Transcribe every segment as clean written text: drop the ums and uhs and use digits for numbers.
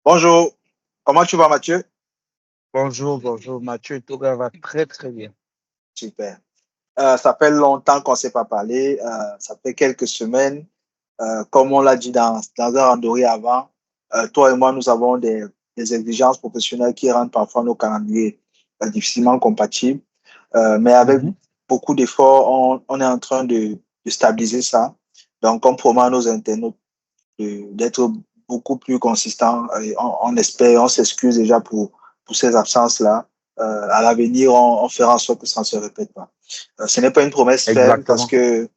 Bonjour, comment tu vas Mathieu? Bonjour Mathieu, tout va très très bien. Super. Ça fait longtemps qu'on ne s'est pas parlé, ça fait quelques semaines. Comme on l'a dit dans un randori avant, toi et moi, nous avons des exigences professionnelles qui rendent parfois nos calendriers difficilement compatibles. Mais avec Mhm. beaucoup d'efforts, on est en train de stabiliser ça. Donc, on promet à nos internautes d'être beaucoup plus consistant. Et on espère, on s'excuse déjà pour ces absences-là. À l'avenir, on fera en sorte que ça ne se répète pas. Ce n'est pas une promesse ferme parce Exactement.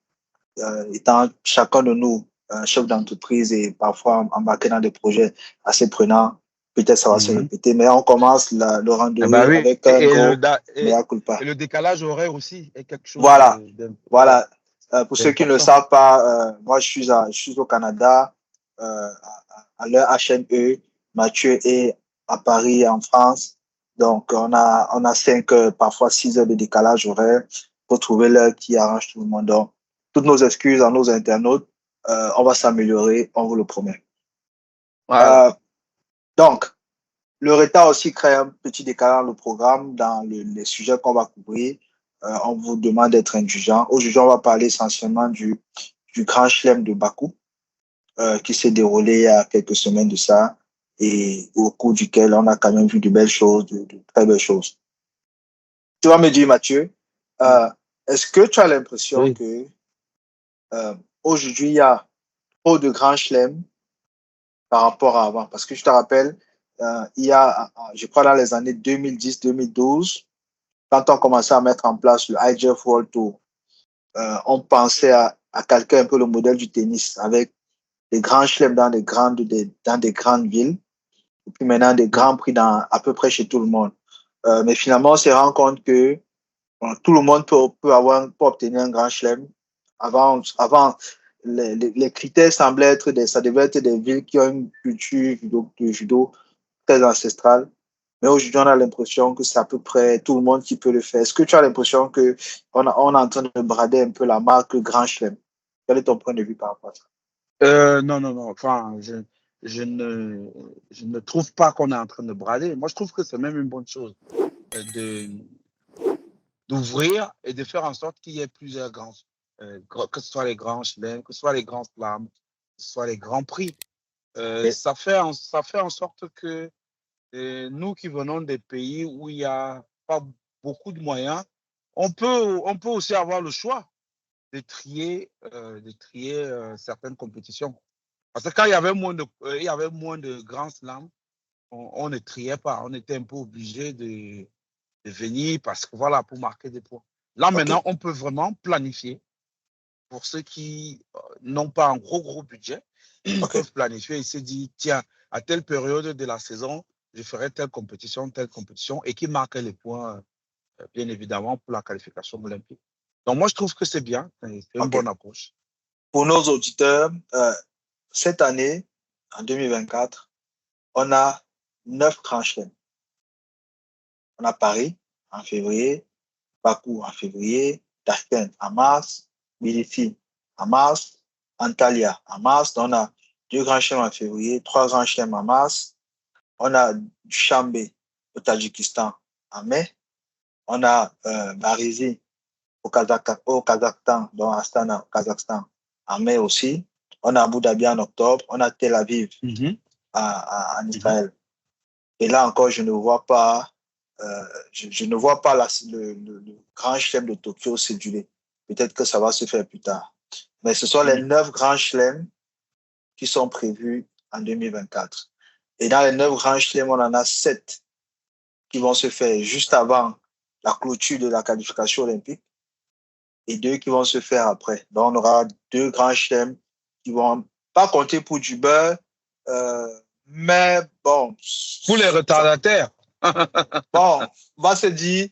que, étant chacun de nous un chef d'entreprise et parfois embarqué dans des projets assez prenants, peut-être ça va se Mhm. répéter, mais on commence le Eh ben randonnée oui, avec un gros mea et culpa. le décalage horaire aussi est quelque chose Voilà, ouais, voilà. Pour ceux qui ne le d'important. savent pas, moi, je suis au Canada, à l'heure HME. Mathieu est à Paris, en France. Donc, on a 5 heures, parfois 6 heures de décalage horaire pour trouver l'heure qui arrange tout le monde. Donc, toutes nos excuses à nos internautes. On va s'améliorer, on vous le promet. Voilà. Euh, donc, le retard aussi crée un petit décalage dans le programme, dans les sujets qu'on va couvrir. On vous demande d'être indulgent. Aujourd'hui, on va parler essentiellement du Grand Chelem de Bakou, qui s'est déroulé il y a quelques semaines de ça, et au cours duquel on a quand même vu de belles choses, de très belles choses. Tu vas me dire, Mathieu, Mm. euh, est-ce que tu as l'impression Oui. que aujourd'hui, il y a trop de Grands Chelems par rapport à avant? Parce que je te rappelle, il y a, je crois, dans les années 2010-2012, quand on commençait à mettre en place le IGF World Tour, on pensait à calquer un peu le modèle du tennis avec des grands chelems dans des grandes villes, et puis maintenant des Mm. grands prix dans, à peu près chez tout le monde. Mais finalement, on s'est rendu compte que tout le monde peut obtenir un grand chelem. Avant les critères semblaient être ça devait être des villes qui ont une culture de judo très ancestrale. Mais aujourd'hui, on a l'impression que c'est à peu près tout le monde qui peut le faire. Est-ce que tu as l'impression que on est en train de brader un peu la marque Grand Chelem? Quel est ton point de vue par rapport à ça? Non, non, non. Enfin, je ne, je ne trouve pas qu'on est en train de brader. Moi, je trouve que c'est même une bonne chose de d'ouvrir et de faire en sorte qu'il y ait plusieurs que ce soit les grands chelems, que ce soit les grands slams, que ce soit les grands prix. Et- Ça fait en sorte que nous qui venons des pays où il n'y a pas beaucoup de moyens, on peut aussi avoir le choix de trier certaines compétitions. Parce que quand il y avait moins de grands slams, on ne triait pas. On était un peu obligé de venir parce que voilà, pour marquer des points. Là, OK, maintenant, on peut vraiment planifier. Pour ceux qui n'ont pas un gros budget, ils OK, peuvent planifier et se dire, tiens, à telle période de la saison, je ferai telle compétition, et qui marquent les points, bien évidemment, pour la qualification olympique. Donc, moi, je trouve que c'est bien, c'est une OK. bonne approche. Pour nos auditeurs, cette année, en 2024, on a 9 grands chelems. On a Paris en février, Bakou en février, Tashkent en mars, Tbilissi en mars, Antalya en mars. Donc, on a 2 grands chelems en février, 3 grands chelems en mars. On a Dushanbe au Tadjikistan en mai. On a Barizi au Kazakhstan, donc Astana au Kazakhstan en mai aussi. On a Abu Dhabi en octobre. On a Tel Aviv Mhm, en mhm. Israël. Et là encore, je ne vois pas le grand chelem de Tokyo cédulé. Peut-être que ça va se faire plus tard. Mais ce sont les 9 grands chelems qui sont prévus en 2024. Et dans les 9 grands chelems, on en a 7 qui vont se faire juste avant la clôture de la qualification olympique et 2 qui vont se faire après. Donc, on aura 2 grands chelems qui vont pas compter pour du beurre, mais bon, Pour les retardataires. bon, on va se dire,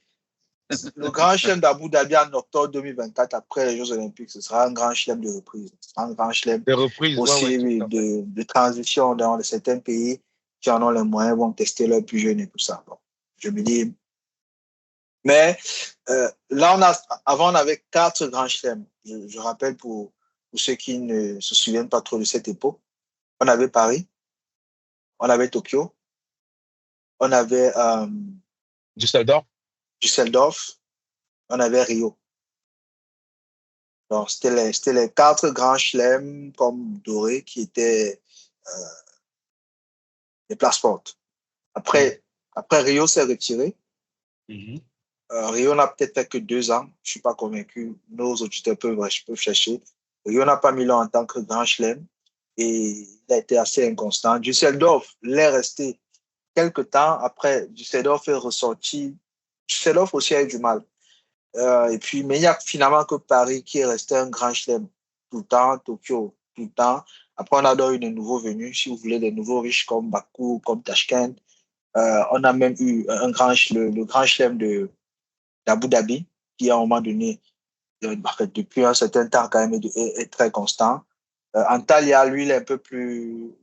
le grand chelem d'Abu Dhabi en octobre 2024, après les Jeux Olympiques, ce sera un grand chelem de reprise. Ce sera un grand chelem Des reprises, ouais, ouais, aussi, tout oui, à fait. de transition dans certains pays qui en ont les moyens, vont tester leurs plus jeunes et tout ça. Bon, je me dis, mais là, avant, on avait 4 grands chelems. Je rappelle pour ceux qui ne se souviennent pas trop de cette époque. On avait Paris, on avait Tokyo, on avait Düsseldorf, on avait Rio. Donc, c'était les 4 grands chelems comme dorés qui étaient les places fortes. Après Rio s'est retiré. Rio n'a peut-être fait que 2 ans. Je ne suis pas convaincu. Nos auditeurs peuvent chercher. Rio n'a pas mis là en tant que grand chelem et il a été assez inconstant. Düsseldorf l'est resté quelques temps. Après, Düsseldorf est ressorti. Düsseldorf aussi a eu du mal. Et puis, mais il n'y a finalement que Paris qui est resté un grand chelem tout le temps, Tokyo tout le temps. Après, on a donc eu des nouveaux venus, si vous voulez, des nouveaux riches comme Bakou, comme Tashkent. On a même eu le grand chelem d'Abu Dhabi, qui à un moment donné, depuis un certain temps quand même, est très constant. Antalya, lui, il est un peu plus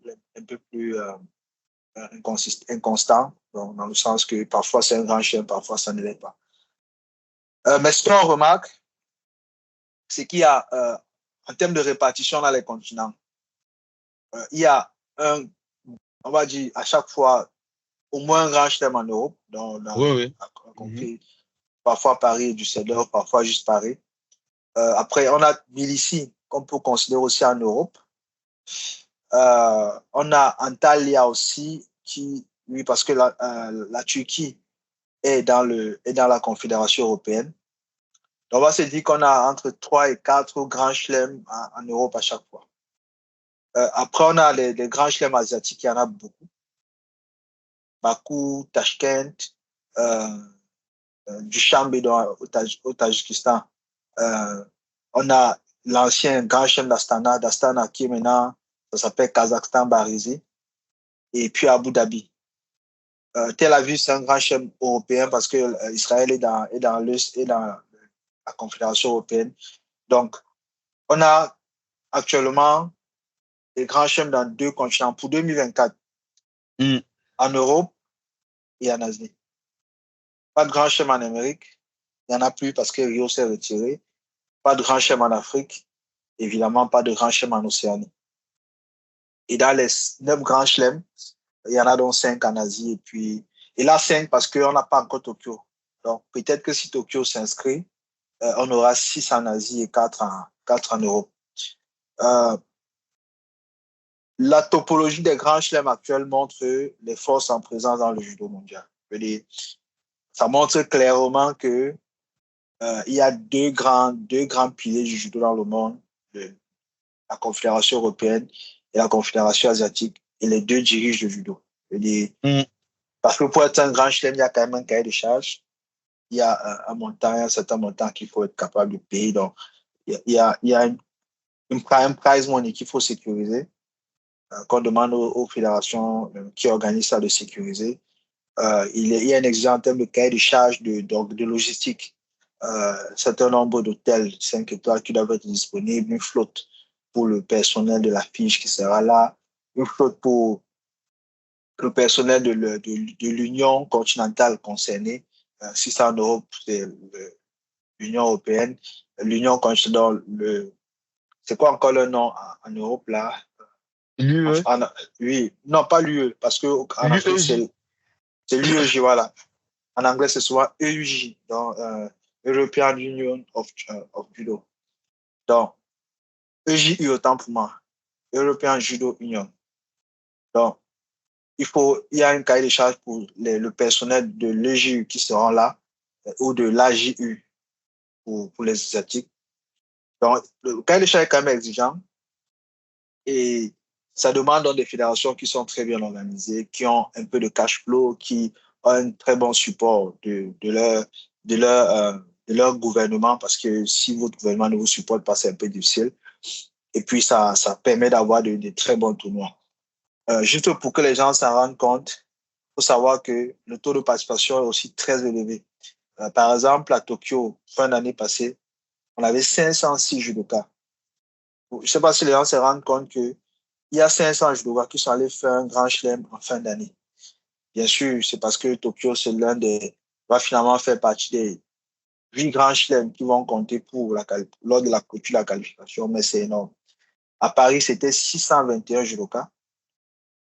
inconstant, donc, dans le sens que parfois c'est un grand chelem, parfois ça ne l'est pas. Mais ce qu'on remarque, c'est qu'il y a, en termes de répartition dans les continents, il y a on va dire, à chaque fois, au moins un grand chelem en Europe, compris parfois Paris et Düsseldorf, parfois juste Paris. Après, on a Tbilissi, qu'on peut considérer aussi en Europe. On a Antalya aussi, oui, parce que la Turquie est dans la Confédération européenne. Donc, on va se dire qu'on a entre 3 et 4 grands chelems en Europe à chaque fois. Après, on a les grands chelems asiatiques, il y en a beaucoup. Bakou, Tashkent, Dushanbe au Tadjikistan. On a l'ancien grand chelem d'Astana qui est maintenant, ça s'appelle Kazakhstan Barizi. Et puis Abu Dhabi. Tel Aviv, c'est un grand chelem européen parce que Israël est dans la Confédération européenne. Donc, on a actuellement des grands chelems dans 2 continents pour 2024. En Europe et en Asie. Pas de grand chelem en Amérique. Il n'y en a plus parce que Rio s'est retiré. Pas de grand chelem en Afrique. Évidemment, pas de grand chelem en Océanie. Et dans les 9 grands chelems, il y en a donc 5 en Asie. Et là, 5 parce qu'on n'a pas encore Tokyo. Donc, peut-être que si Tokyo s'inscrit, on aura 6 en Asie et 4 en Europe. La topologie des grands chelems actuels montre les forces en présence dans le judo mondial. Ça montre clairement que il y a deux grands piliers du judo dans le monde, la Confédération européenne et la Confédération asiatique, et les deux dirigent le judo. Parce que pour être un grand chelem, il y a quand même un cahier de charges. Il y a un certain montant qu'il faut être capable de payer. Donc, il y a un prize money qu'il faut sécuriser, qu'on demande aux fédérations qui organisent ça de sécuriser. Il y a un exigence en termes de cahier de charges de logistique. Certain nombre d'hôtels 5 étoiles qui doivent être disponibles, une flotte pour le personnel de l'affiche qui sera là, une flotte pour le personnel de l'Union continentale concernée. Si c'est en Europe, c'est l'Union européenne. L'Union continentale, c'est quoi encore le nom en Europe là? L'UE? Oui, non, pas l'UE, parce qu'en Afrique, c'est l'UEJ, voilà. En anglais, c'est souvent EUJ, donc European Union of Judo. Donc, EJU autant pour moi, European Judo Union. Donc, il y a un cahier de charges pour le personnel de l'EJU qui seront là, ou de l'AJU pour les Asiatiques. Donc, le cahier de charges est quand même exigeant et ça demande donc des fédérations qui sont très bien organisées, qui ont un peu de cash flow, qui ont un très bon support de leur gouvernement, parce que si votre gouvernement ne vous supporte pas, c'est un peu difficile. Et puis, ça permet d'avoir de très bons tournois. Juste pour que les gens s'en rendent compte, il faut savoir que le taux de participation est aussi très élevé. Par exemple, à Tokyo, fin d'année passée, on avait 506 judokas. Je ne sais pas si les gens se rendent compte qu'il y a 500 judokas qui sont allés faire un grand chelem en fin d'année. Bien sûr, c'est parce que Tokyo, va finalement faire partie des 8 grands chelems qui vont compter lors de la clôture de la qualification, mais c'est énorme. À Paris, c'était 621 judokas.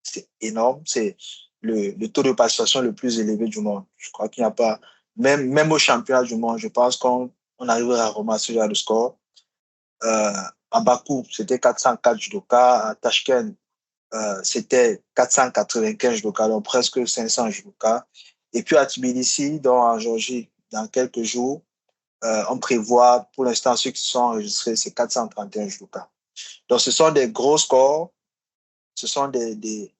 C'est énorme. C'est le taux de participation le plus élevé du monde. Je crois qu'il n'y a pas, même au championnat du monde, je pense qu'on arriverait à ramasser ce genre de score. À Bakou, c'était 404 judokas. À Tashkent, c'était 495 judokas, donc presque 500 judokas. Et puis à Tbilissi, donc en Géorgie, dans quelques jours, on prévoit, pour l'instant, ceux qui sont enregistrés, c'est 431 judokas. Donc ce sont des gros scores, ce sont des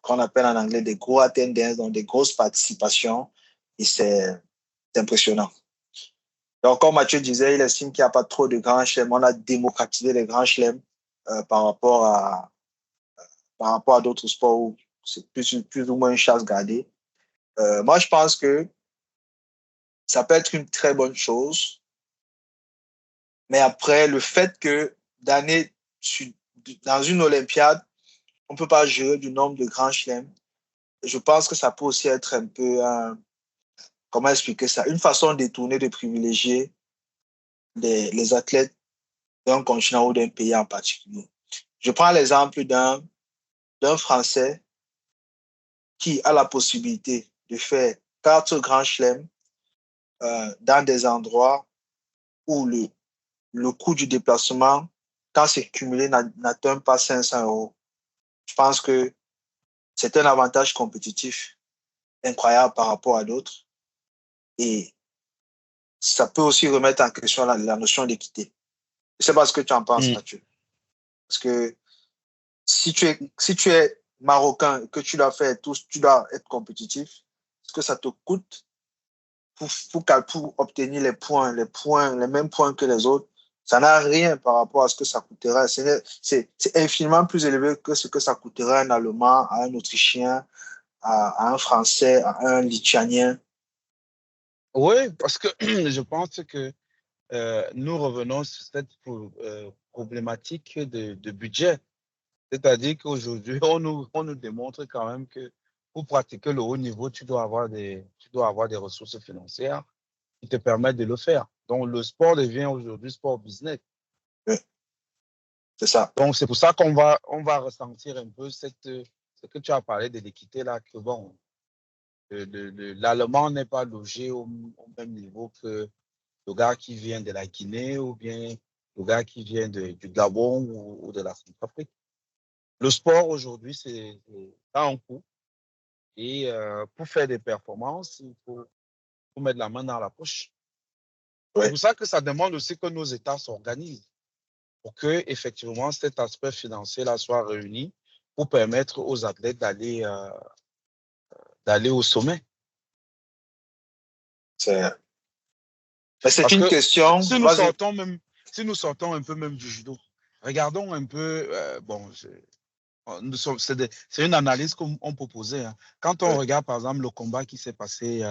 qu'on appelle en anglais des gros attendances, donc des grosses participations, et c'est impressionnant. Donc, comme Mathieu disait, il estime qu'il n'y a pas trop de grands chelems. On a démocratisé les grands chelems par rapport à d'autres sports où c'est plus ou moins une chasse gardée. Moi, je pense que ça peut être une très bonne chose, mais après, le fait que d'année dans une Olympiade, on ne peut pas gérer du nombre de grands chelems, je pense que ça peut aussi être un peu, comment expliquer ça, une façon détournée de privilégier les athlètes d'un continent ou d'un pays en particulier. Je prends l'exemple d'un Français qui a la possibilité de faire 4 grands chelems dans des endroits où le coût du déplacement, quand c'est cumulé, n'atteint pas 500 euros. Je pense que c'est un avantage compétitif incroyable par rapport à d'autres. Et ça peut aussi remettre en question la notion d'équité. Je ne sais pas ce que tu en penses, Mathieu. Parce que si tu es marocain et que tu dois faire tout, tu dois être compétitif, est-ce que ça te coûte pour obtenir les mêmes points que les autres? Ça n'a rien par rapport à ce que ça coûterait. C'est infiniment plus élevé que ce que ça coûterait à un Allemand, à un Autrichien, à un Français, à un Lituanien. Oui, parce que je pense que nous revenons sur cette problématique de budget. C'est-à-dire qu'aujourd'hui, on nous démontre quand même que pour pratiquer le haut niveau, tu dois avoir des ressources financières qui te permettent de le faire. Donc, le sport devient aujourd'hui sport business. Oui, c'est ça. Donc, c'est pour ça on va ressentir un peu ce que tu as parlé de l'équité là, que bon, l'Allemand n'est pas logé au même niveau que le gars qui vient de la Guinée ou bien le gars qui vient du Gabon ou de la Centrafrique. Le sport aujourd'hui, c'est un coût. Et pour faire des performances, il faut mettre la main dans la poche. Ouais. C'est pour ça que ça demande aussi que nos États s'organisent pour que effectivement cet aspect financier-là soit réuni pour permettre aux athlètes d'aller au sommet. Mais c'est une question. Si nous sortons un peu même du judo, regardons un peu, c'est une analyse qu'on proposait. Hein. Quand on regarde par exemple le combat qui s'est passé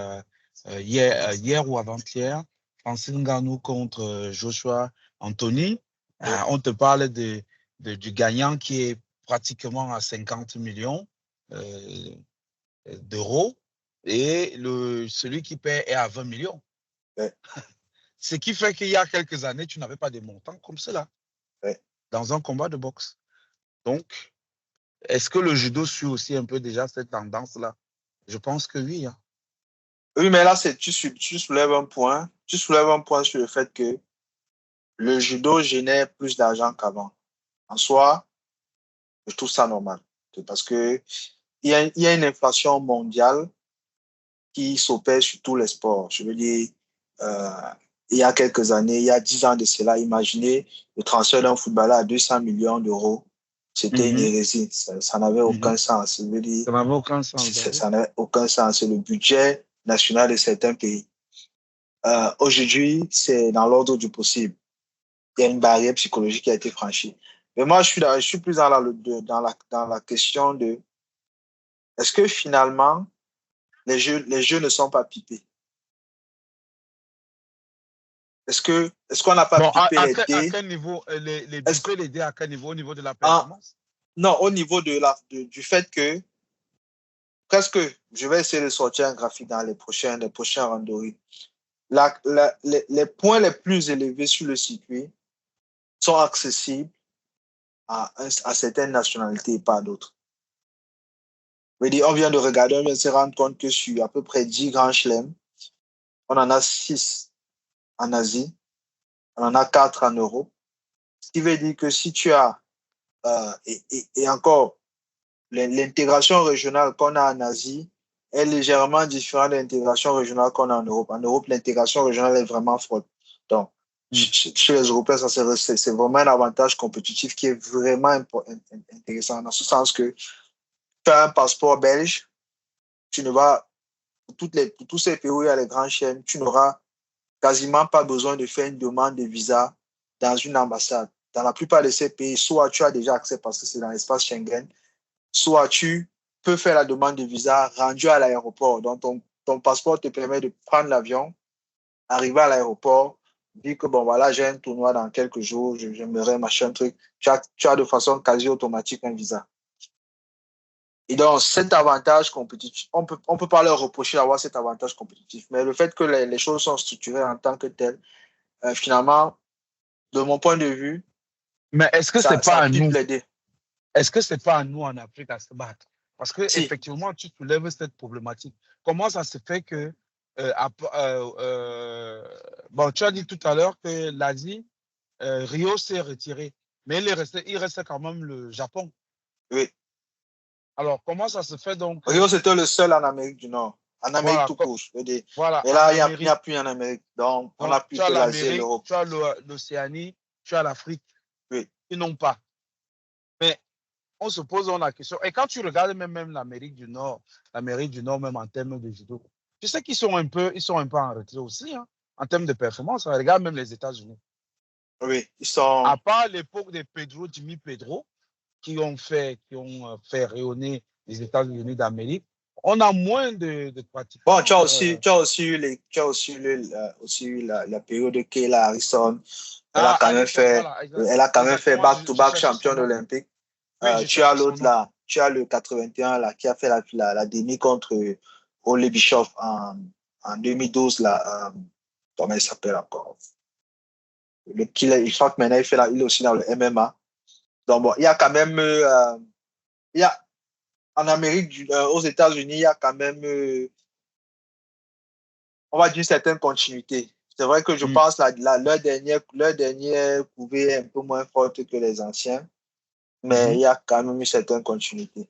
hier ou avant-hier, Francis Ngannou contre Joshua Anthony, on te parle du gagnant qui est pratiquement à 50 millions d'euros et celui qui perd est à 20 millions. Ouais. Ce qui fait qu'il y a quelques années, tu n'avais pas de montants comme cela dans un combat de boxe. Donc, est-ce que le judo suit aussi un peu déjà cette tendance-là? Je pense que oui. Hein. Oui, mais là, tu soulèves un point. Tu soulèves un point sur le fait que le judo génère plus d'argent qu'avant. En soi, je trouve ça normal. Parce que il y a une inflation mondiale qui s'opère sur tous les sports. Je veux dire, il y a quelques années, il y a 10 ans de cela, imaginez le transfert d'un footballeur à 200 millions d'euros. C'était une hérésie. Ça n'avait aucun sens. Je veux dire, ça n'avait aucun sens. Ça n'avait aucun sens. C'est le budget national de certains pays. Aujourd'hui, c'est dans l'ordre du possible. Il y a une barrière psychologique qui a été franchie. Mais moi, je suis plus dans la question de est-ce que finalement, les jeux ne sont pas pipés? Est-ce qu'on n'a pas pipé les dés? À quel niveau les dés à quel niveau? Au niveau de la performance? Non, au niveau du fait que presque, je vais essayer de sortir un graphique dans les prochains randoris. Les points les plus élevés sur le circuit sont accessibles à certaines nationalités et pas à d'autres. Je veux dire, on vient de regarder, on vient de se rendre compte que sur à peu près 10 grands chelems, on en a 6 en Asie, on en a 4 en Europe. Ce qui veut dire que si tu as, et encore, l'intégration régionale qu'on a en Asie est légèrement différente de l'intégration régionale qu'on a en Europe. En Europe, l'intégration régionale est vraiment forte. Donc, chez les Européens, ça c'est vraiment un avantage compétitif qui est vraiment intéressant, dans ce sens que tu as un passeport belge, tu ne vas, pour tous ces pays où il y a les grandes chaînes, tu n'auras quasiment pas besoin de faire une demande de visa dans une ambassade. Dans la plupart de ces pays, soit tu as déjà accès parce que c'est dans l'espace Schengen, soit tu peux faire la demande de visa rendu à l'aéroport. Donc, ton passeport te permet de prendre l'avion, arriver à l'aéroport, dire que bon, voilà, j'ai un tournoi dans quelques jours, j'aimerais machin truc. Tu as de façon quasi automatique un visa. Et donc, cet avantage compétitif, on peut pas leur reprocher d'avoir cet avantage compétitif, mais le fait que les choses sont structurées en tant que telles, finalement, de mon point de vue, mais est-ce que c'est pas ça à peut nous? plaider. Est-ce que c'est pas à nous en Afrique à se battre? Parce que Si. effectivement, tu soulèves cette problématique. Comment ça se fait que bon, tu as dit tout à l'heure que l'Asie, Rio s'est retiré, mais il reste quand même le Japon. Oui. Alors, comment ça se fait donc? Rio, c'était le seul en Amérique du Nord. En Amérique Voilà, tout court, je veux dire. voilà, Mais là, il n'y a plus en Amérique. Donc, on n'a plus tu as que l'Asie et l'Amérique, l'Europe. tu as l'Océanie, tu as l'Afrique. Oui. Ils n'ont pas. Mais on se pose la question. Et quand tu regardes même l'Amérique du Nord même en termes de judo, tu sais qu'ils sont un peu en retrait aussi, hein, en termes de performance. Regarde même les États-Unis. Oui, ils sont. À part l'époque de Jimmy Pedro, qui ont fait rayonner les États-Unis d'Amérique, on a moins de pratiquants. Bon, tu as aussi eu la période de Kayla Harrison. Elle a quand même fait, voilà, elle a quand même fait back-to-back cherchais son championne nom. olympique. Oui, Tu as son l'autre nom. là, tu as le 81 là, qui a fait la demi contre Ole Bischoff en 2012 là. Comment il s'appelle encore? Je crois que maintenant il est aussi dans le MMA. Donc bon, il y a quand même, il y a en Amérique, aux États-Unis, il y a quand même, on va dire, une certaine continuité. C'est vrai que je pense leur dernière couvée est un peu moins forte que les anciens, mais il y a quand même une certaine continuité.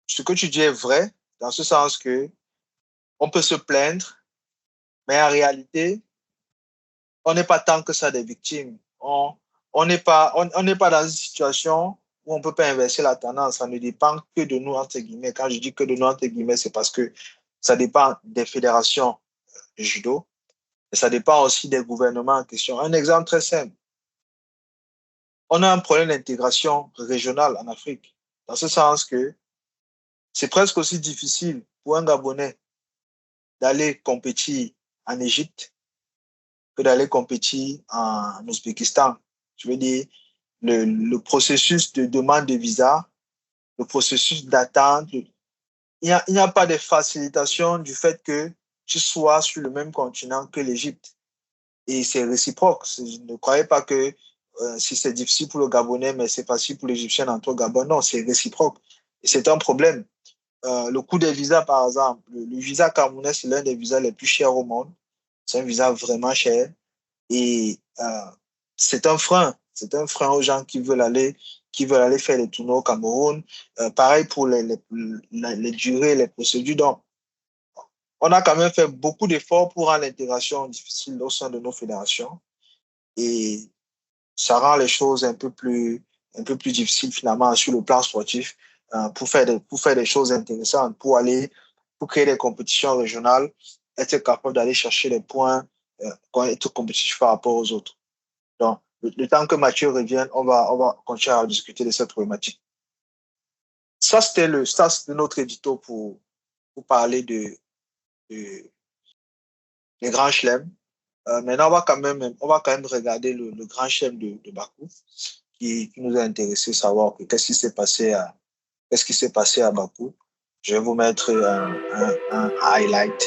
Ce que tu dis est vrai, dans ce sens que on peut se plaindre, mais en réalité, on n'est pas tant que ça des victimes. On n'est pas dans une situation où on ne peut pas inverser la tendance. Ça ne dépend que de nous, entre guillemets. Quand je dis que de nous, entre guillemets, c'est parce que ça dépend des fédérations de judo, et ça dépend aussi des gouvernements en question. Un exemple très simple. On a un problème d'intégration régionale en Afrique, dans ce sens que c'est presque aussi difficile pour un Gabonais d'aller compétir en Égypte que d'aller compétir en Ouzbékistan. Je veux dire, le processus de demande de visa, le processus d'attente, il n'y a pas de facilitation du fait que tu sois sur le même continent que l'Égypte. Et c'est réciproque. Je ne croyais pas que si c'est difficile pour le Gabonais, mais c'est facile pour l'Égyptien d'entrer au Gabon. Non, c'est réciproque. Et c'est un problème. Le coût des visas, par exemple, le visa camerounais, c'est l'un des visas les plus chers au monde. C'est un visa vraiment cher. Et c'est un frein. C'est un frein aux gens qui veulent aller faire des tournois au Cameroun. Pareil pour les durées, les procédures. Donc, on a quand même fait beaucoup d'efforts pour rendre l'intégration difficile au sein de nos fédérations. Et ça rend les choses un peu plus difficiles finalement sur le plan sportif pour faire des choses intéressantes, pour créer des compétitions régionales, être capable d'aller chercher les points, être compétitif par rapport aux autres. Donc, le temps que Mathieu revienne, on va continuer à discuter de cette problématique. Ça, c'était notre édito pour parler des grands chelems. Maintenant, on va quand même regarder le grand chelem de Bakou qui nous a intéressé savoir qu'est-ce qui s'est passé à Bakou. Je vais vous mettre un highlight.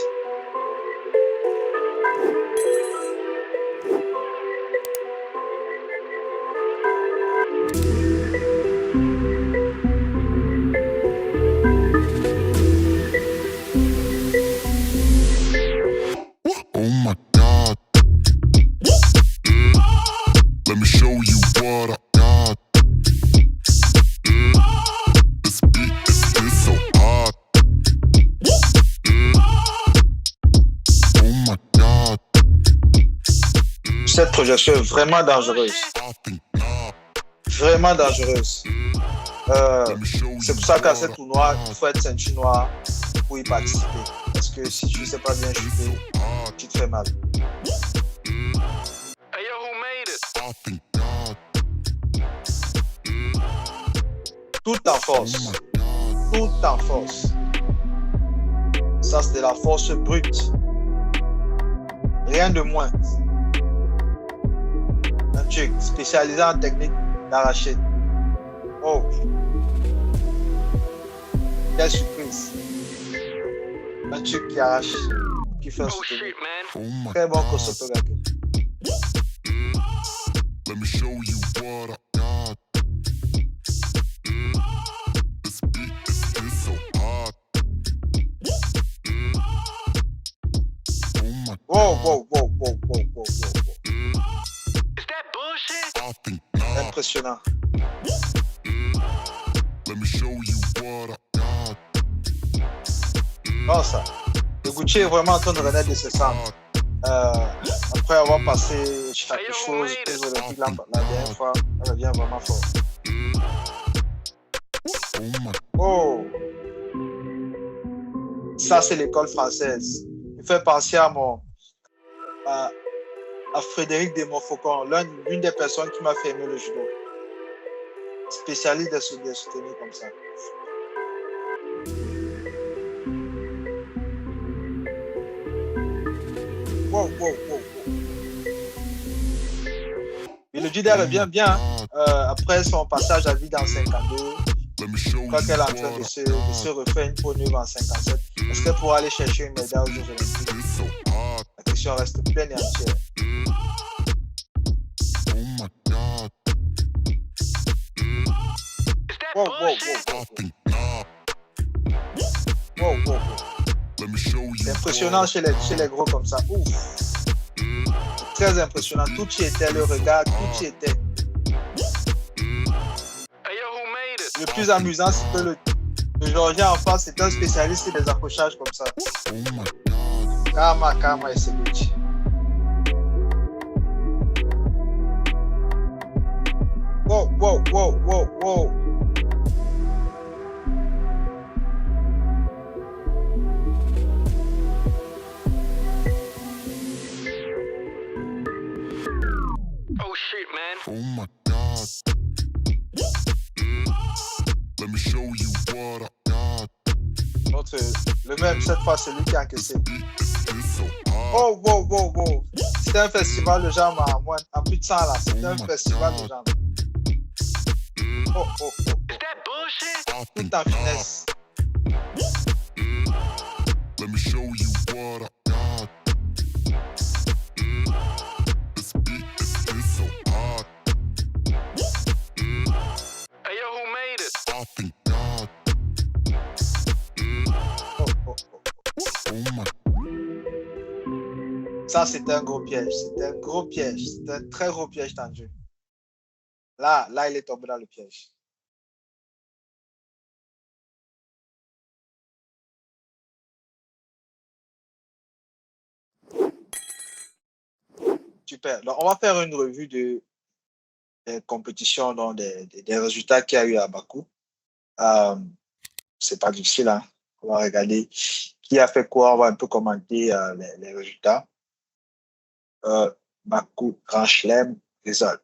projection est vraiment dangereuse. Vraiment dangereuse. C'est pour ça qu'à ce tournoi, il faut être ceinture noire pour y participer. Parce que si tu ne sais pas bien chuter, tu te fais mal. Tout en force. Tout en force. Ça, c'est de la force brute. Rien de moins. Un truc spécialisé en technique d'arracher. Oh. Quelle surprise. Un truc qui arrache, qui fait un soutenir. Très bon Kosotogake. Let me show you what I got. This beat is so hot. Oh my God. Whoa. Is that bullshit? Impressionnant. Let me show you what I got. Oh ça. Le Gucci est vraiment en train de renaître de ses cendres. Après avoir passé chaque chose aux Olympiques la dernière fois, elle revient vraiment fort. Oh! Ça, c'est l'école française. Il fait penser à Frédéric de Montfaucon, l'une des personnes qui m'a fait aimer le judo. Spécialiste de soutenir comme ça. Wow. Et le judo revient bien. Après son passage à vide en 52, je crois qu'elle est en train de se refaire une peau neuve en 57. Est-ce qu'elle pourra aller chercher une médaille aux Jeux Olympiques? La question reste pleine et entière. Wow. C'est impressionnant chez les gros comme ça. Ouf. Très impressionnant. Tout y était, le regard, tout y était. Le plus amusant, c'est que le Georgien en face, c'est un spécialiste des accrochages comme ça. Kama et Seguchi. Wow. Oh shit, man. Oh my God. Let me show you what I got. Donc, le même, cette fois, c'est lui qui a encaissé. Oh, wow. C'était un festival de jambes en plus de 100 là. C'était un festival de jambes. Oh. Tout en finesse. Let me show you what I got. This beat is so hot. Hey yo, who made it? Fucking God. Oh my. Ça, c'était un gros piège. C'était un très gros piège tendu. Là, il est tombé dans le piège. Super. Donc, on va faire une revue des compétitions, donc des résultats qu'il y a eu à Bakou. C'est pas difficile, hein. On va regarder qui a fait quoi. On va un peu commenter les résultats. Bakou, Grand Chelem, result.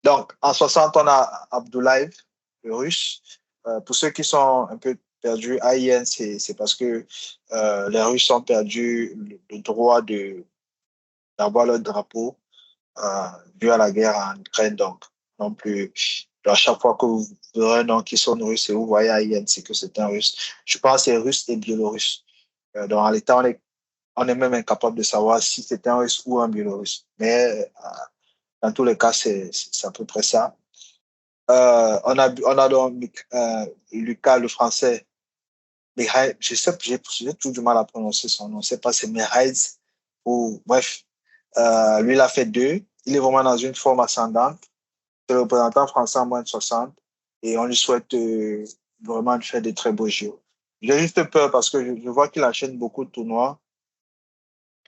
Donc, en 60, on a Abdoulayev, le russe. Pour ceux qui sont un peu perdus, AIN, c'est parce que les Russes ont perdu le droit d'avoir leur drapeau dû à la guerre en Ukraine. Donc, non plus. À chaque fois que vous verrez un nom qui sonne russe et vous voyez AIN, c'est que c'est un russe. Je pense que c'est russe et biélorusse. Donc, en l'état, on est même incapable de savoir si c'est un russe ou un biélorusse. Mais dans tous les cas, c'est à peu près ça. On a donc Lucas, le français. Mikhail, j'ai tout du mal à prononcer son nom. Je ne sais pas si c'est Mikhail ou bref. Lui, il a fait 2. Il est vraiment dans une forme ascendante. C'est le représentant français en moins de 60. Et on lui souhaite vraiment de faire des très beaux jeux. J'ai juste peur parce que je vois qu'il enchaîne beaucoup de tournois.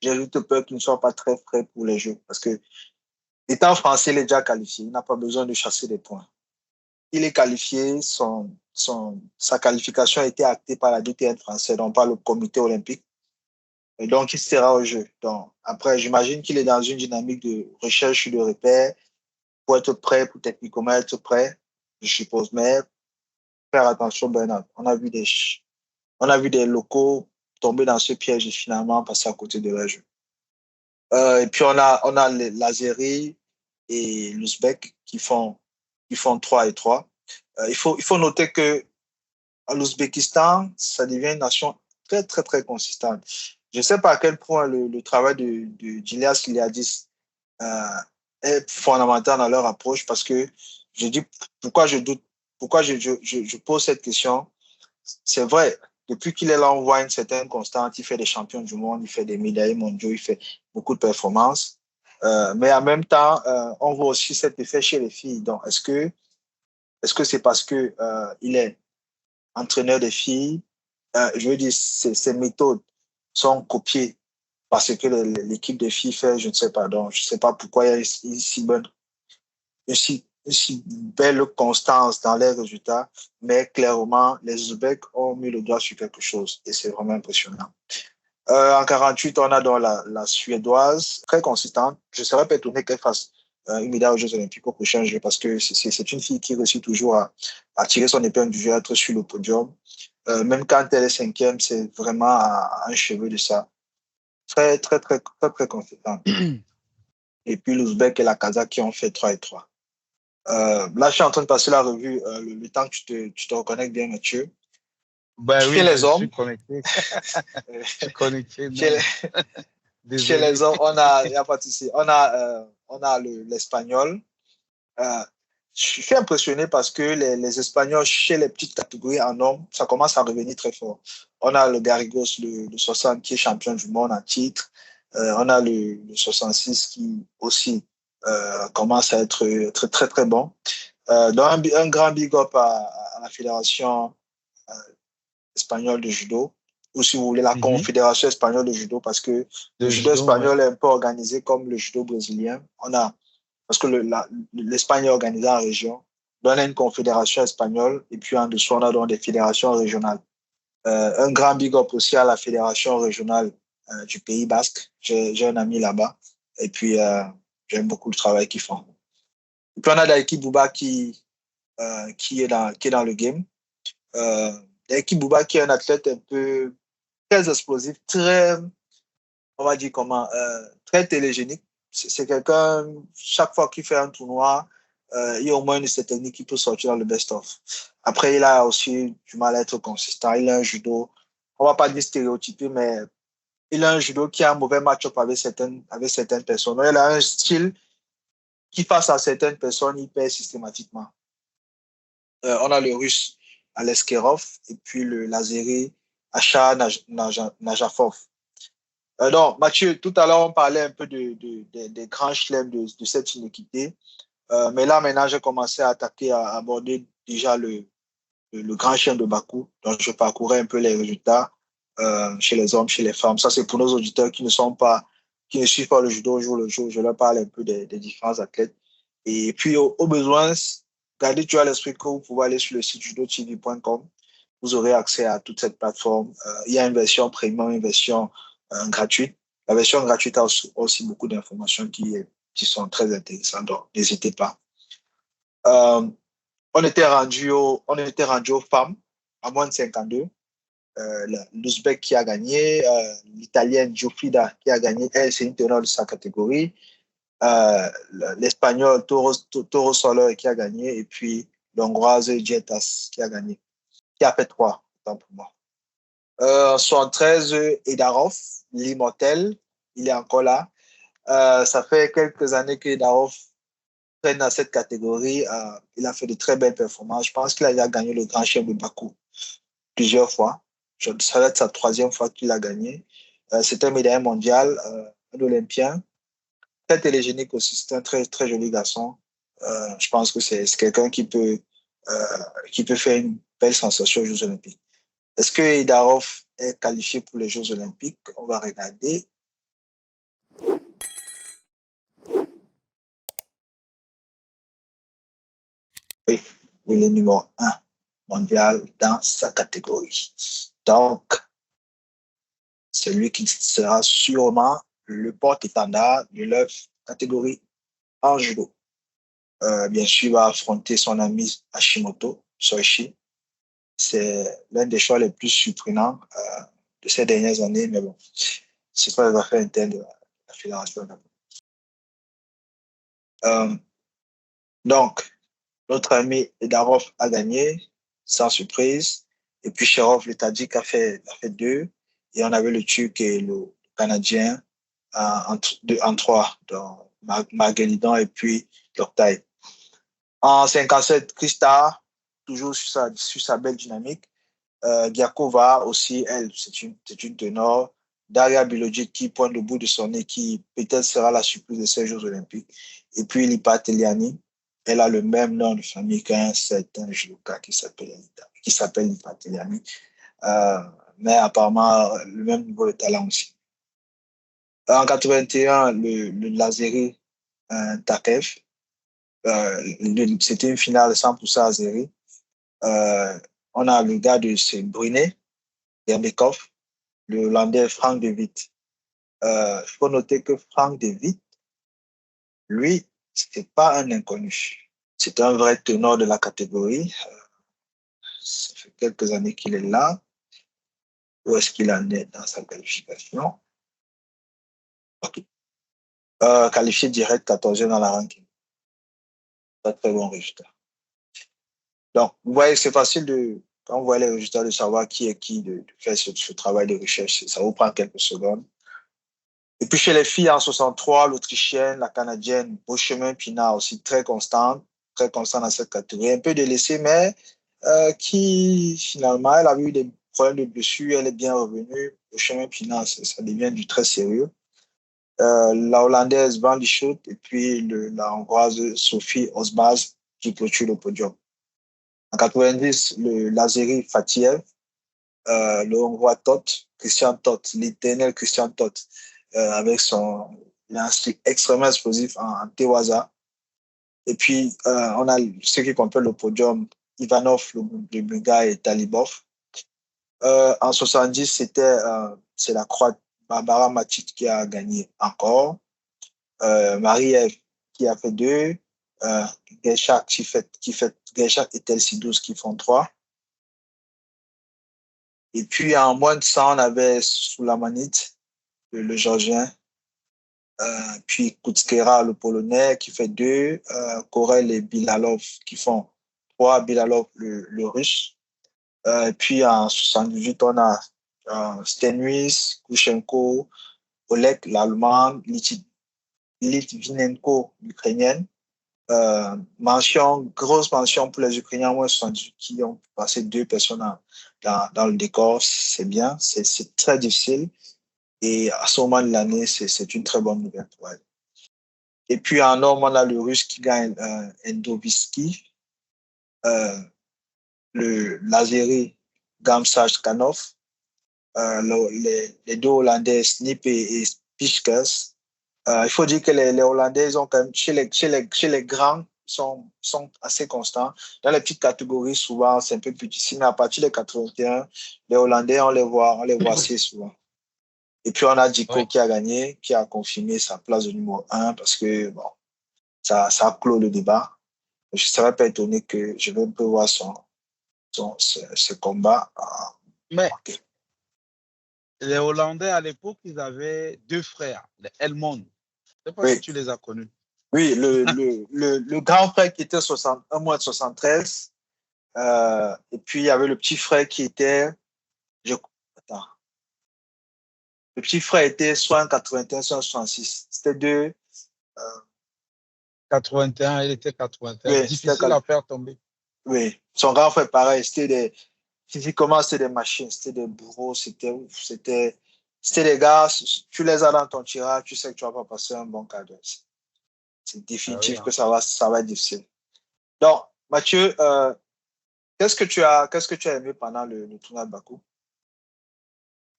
J'ai juste peur qu'il ne soit pas très frais pour les jeux. Parce que Étant français, il est déjà qualifié. Il n'a pas besoin de chasser des points. Il est qualifié. Sa qualification a été actée par la DTN française, donc par le comité olympique. Et donc, il sera au jeu. Donc, après, j'imagine qu'il est dans une dynamique de recherche de repères pour être prêt, pour techniquement être prêt, je suppose. Mais faire attention, Bernard. On a vu des locaux tomber dans ce piège et finalement passer à côté de leur jeu. Et puis, on a l'Azérie et l'Ouzbek qui font 3-3. Il faut noter que l'Ouzbékistan, ça devient une nation très, très, très consistante. Je ne sais pas à quel point le travail de Gileas Iliadis est fondamental dans leur approche parce que je dis pourquoi je doute, pourquoi je pose cette question. C'est vrai, depuis qu'il est là, on voit une certaine constante. Il fait des champions du monde, il fait des médailles mondiaux, il fait beaucoup de performances. Mais en même temps, on voit aussi cet effet chez les filles. Donc, est-ce que c'est parce que il est entraîneur des filles? Je veux dire, ses méthodes sont copiées parce que l'équipe des filles fait, je ne sais pas. Donc, je ne sais pas pourquoi il y a une si belle constance dans les résultats, mais clairement, les Ouzbeks ont mis le doigt sur quelque chose et c'est vraiment impressionnant. En 48, on a donc la Suédoise, très consistante. Je serais pas étonné qu'elle fasse une médaille aux Jeux Olympiques au prochain jeu parce que c'est une fille qui réussit toujours à tirer son épingle du jeu, à être sur le podium. Même quand elle est cinquième, c'est vraiment à un cheveu de ça. Très, très, très, très, très consistante. Et puis l'Ouzbek et la Kazakh qui ont fait 3-3. Là, je suis en train de passer la revue, le temps que tu te reconnectes bien, Mathieu. Ben Chez oui, les je hommes, suis connecté. Je suis connecté, chez non. les, chez Désolé. les hommes, il y a pas de souci. On a l'Espagnol. Euh, je suis impressionné parce que les Espagnols, chez les petites catégories en hommes, ça commence à revenir très fort. On a le Garrigos, le 60, qui est champion du monde en titre. On a le 66 qui aussi commence à être très, très, très bon. Donc, un grand big up à la Fédération euh, espagnole de judo, ou si vous voulez, la Mhm. Confédération espagnole de judo, parce que le De judo judo, ouais. espagnol est un peu organisé comme le judo brésilien. Parce que l'Espagne est organisée en région. Donc, on a une confédération espagnole, et puis en dessous, on a donc des fédérations régionales. Un grand big up aussi à la fédération régionale du Pays Basque. J'ai un ami là-bas, et puis j'aime beaucoup le travail qu'ils font. Et puis, on a Daiki Bouba qui est dans le game. Daiki Bouba qui est un athlète un peu très explosif, très, on va dire comment, très télégénique. C'est quelqu'un, chaque fois qu'il fait un tournoi, il y a au moins une certaine technique qui peut sortir dans le best-of. Après, il a aussi du mal à être consistant. Il a un judo, on va pas dire stéréotypé, mais il a un judo qui a un mauvais match-up avec certaines personnes. Donc, il a un style qui, face à certaines personnes, il perd systématiquement. On a le russe Aleskerov et puis le l'azéri Asha Najafov. Donc, Mathieu, tout à l'heure, on parlait un peu des grands chelems de cette inéquité. Mais là, maintenant, j'ai commencé à attaquer, à aborder déjà le grand chelem de Bakou. Donc, je parcourais un peu les résultats chez les hommes, chez les femmes. Ça, c'est pour nos auditeurs qui ne suivent pas le judo au jour le jour. Je leur parle un peu des différents athlètes. Et puis, au besoin, gardez toujours à l'esprit que vous pouvez aller sur le site judotv.com. Vous aurez accès à toute cette plateforme. Il y a une version premium, une version gratuite. La version gratuite a aussi beaucoup d'informations qui sont très intéressantes. Donc, n'hésitez pas. Euh, on était rendu aux femmes à moins de 52. L'Ouzbek qui a gagné, l'Italienne Giuffrida qui a gagné, elle, c'est une teneur de sa catégorie. Euh, L'Espagnol Toro Soler qui a gagné, et puis l'Hongroise Dietas qui a gagné, qui a fait 3, autant pour moi. 73, Edarov, l'immortel, il est encore là. Ça fait quelques années que Edarov traîne dans cette catégorie. Il a fait de très belles performances. Je pense qu'il a déjà gagné le Grand Chelem de Bakou plusieurs fois. Ça va être sa troisième fois qu'il a gagné. C'est un médaillé mondial, un Olympien. Très télégénique aussi. C'est un très, très joli garçon. Je pense que c'est quelqu'un qui peut faire une belle sensation aux Jeux Olympiques. Est-ce que Idarov est qualifié pour les Jeux Olympiques? On va regarder. Oui, il est numéro 1 mondial dans sa catégorie. Donc, c'est lui qui sera sûrement le porte-étendard de leur catégorie en judo. Bien sûr, il va affronter son ami Hashimoto, Soichi. C'est l'un des choix les plus surprenants de ces dernières années, mais bon, c'est pas les affaires internes de la fédération. Donc, notre ami Edarov a gagné, sans surprise. Et puis Sherov, le Tadjik, a fait 2. Et on avait le Turc et le Canadien en 3. Donc, Marguerite et puis Loktaï. En 57, Krista, toujours sur sa belle dynamique. Giakova aussi, elle, c'est une ténor. Daria Bilogic qui pointe le bout de son nez, qui peut-être sera la surprise de ces Jeux Olympiques. Et puis Lipa Teliani, elle a le même nom de famille qu'un certain judoka qui s'appelle Lipa Teliani. Mais apparemment, le même niveau de talent aussi. En 81, le Lazeri Takev, c'était une finale 100% azéri. On a le gars de Brunet, Gerbekov, le Hollandais Frank de Witt. Il faut noter que Frank de Witt, lui, c'était pas un inconnu. C'est un vrai tenor de la catégorie. Ça fait quelques années qu'il est là. Où est-ce qu'il en est dans sa qualification? Okay. Qualifié direct 14e dans la ranking. Pas très bon résultat. Donc, vous voyez, c'est facile quand vous voyez les résultats, de savoir qui est qui, de faire ce travail de recherche. Ça vous prend quelques secondes. Et puis chez les filles, en 63, l'Autrichienne, la Canadienne, Beauchemin Pinard aussi très constante dans cette catégorie. Un peu délaissée, mais qui finalement, elle a eu des problèmes de blessure, elle est bien revenue. Beauchemin Pinard, ça devient du très sérieux. La Hollandaise Van Lichot et puis la Hongroise Sophie Osbaz qui clôture le podium. En 90, le Lazeri Fatiev, le Hongrois Christian Tot, l'éternel Christian Tot, avec son lancer extrêmement explosif en Tewaza. Et puis, on a ceux qui complètent le podium, Ivanov, le Bulgare et Talibov. En 70, c'est la Croate Barbara Matic qui a gagné encore. Marie-Ève qui a fait 2. Geisha et Telsidous qui font 3. Et puis, en moins de 100, on avait Soulamanit, le Georgien. Puis Kutskera, le Polonais, qui fait 2. Korel et Bilalov qui font 3. Bilalov, le Russe. Puis en 78, on a Stenuis, Kushenko, Oleg, l'Allemand, Litvinenko, l'Ukrainienne. Grosse mention pour les Ukrainiens, moins 78 qui ont passé 2 personnes dans le décor. C'est bien, c'est très difficile. Et à ce moment de l'année, c'est une très bonne nouvelle pour elle. Et puis en homme, on a le Russe qui gagne Endovitsky, le l'Azéri Gamsaj Kanov, les 2 Hollandais Snip et Pichkes. Il faut dire que les Hollandais, ils ont quand même, chez les grands, sont assez constants. Dans les petites catégories, souvent, c'est un peu plus difficile, mais à partir des 81, les Hollandais, on les voit assez souvent. Et puis, on a Diko qui a gagné, qui a confirmé sa place de numéro 1 parce que, bon, ça a clos le débat. Je ne serais pas étonné que je vais un peu voir ce combat. Mais les Hollandais, à l'époque, ils avaient 2 frères, les Helmond. Je ne sais pas si tu les as connus. Oui, le grand frère qui était un mois de 73. Et puis, il y avait le petit frère qui était. Attends. Le petit frère était soit en 81, soit en 66. C'était 2. 81, il était 81. Oui, difficile à faire tomber. Oui, son grand frère, pareil. Physiquement, c'était des machines, c'était des bourreaux, c'était des gars, tu les as dans ton tirage, tu sais que tu vas pas passer un bon quart d'heure. C'est définitif que ça va être difficile. Donc, Mathieu, qu'est-ce que tu as aimé pendant le tournoi de Bakou?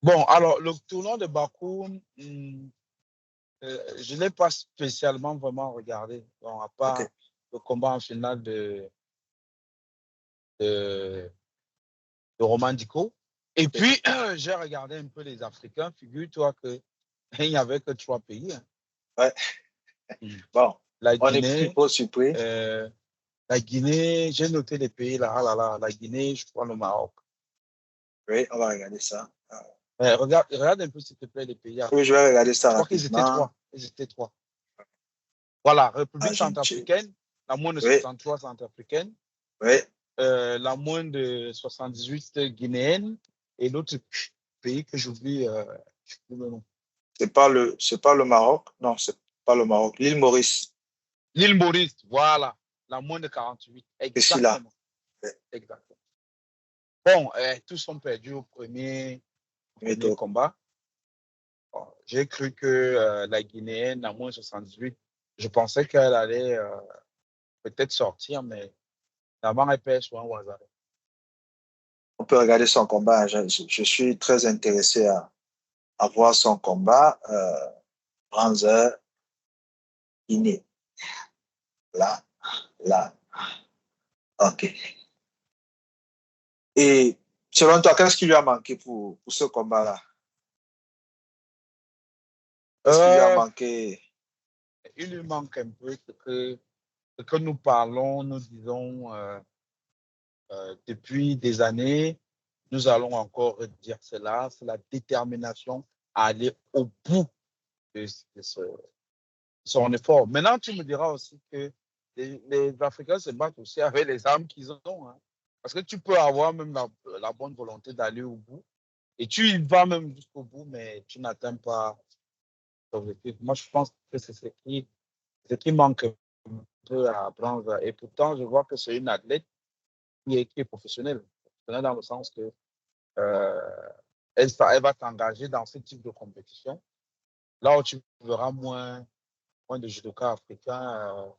Bon, alors, le tournoi de Bakou, je ne l'ai pas spécialement vraiment regardé. Bon, à part le combat en finale de de Roman Diko. Et puis, j'ai regardé un peu les Africains. Figure-toi qu'il n'y avait que 3 pays. Hein. Ouais. Bon, La on est plus Guinée, trop surpris. la Guinée, j'ai noté les pays là, ah là, là, la Guinée, je crois le Maroc. Oui, on va regarder ça. Regarde un peu, s'il te plaît, les pays africains. Oui, je vais regarder ça Je crois qu'ils étaient rapidement. 3. Ils étaient 3. Voilà, République Argentine. centrafricaine, la moins de Oui, 63 centrafricaine, oui. la moins de 78 guinéenne et l'autre pays que j'oublie le nom. C'est pas le Maroc. Non, c'est pas le Maroc. L'île Maurice. L'île Maurice, voilà, la moins de 48. C'est celui-là. Exactement. Exactement. Bon, tous sont perdus au premier combat. Bon, j'ai cru que la Guinéenne, la moins 78, je pensais qu'elle allait peut-être sortir, mais la elle perd souvent au hasard. On peut regarder son combat. Je suis très intéressé à voir son combat. Bronzer, Guinée. Là, là. OK. Et selon toi, qu'est-ce qui lui a manqué pour ce combat-là? Qu'est-ce qui lui a manqué? Il lui manque un peu ce que nous parlons, nous disons depuis des années, nous allons encore dire cela, c'est la détermination à aller au bout de son effort. Maintenant, tu me diras aussi que les Africains se battent aussi avec les armes qu'ils ont. Hein. Parce que tu peux avoir même la bonne volonté d'aller au bout et tu y vas même jusqu'au bout, mais tu n'atteins pas l'objectif. Moi, je pense que c'est ce qui manque un peu à Bronze. Et pourtant, je vois que c'est une athlète qui est professionnelle. Professionnelle dans le sens que elle va t'engager dans ce type de compétition. Là où tu verras moins de judokas africains,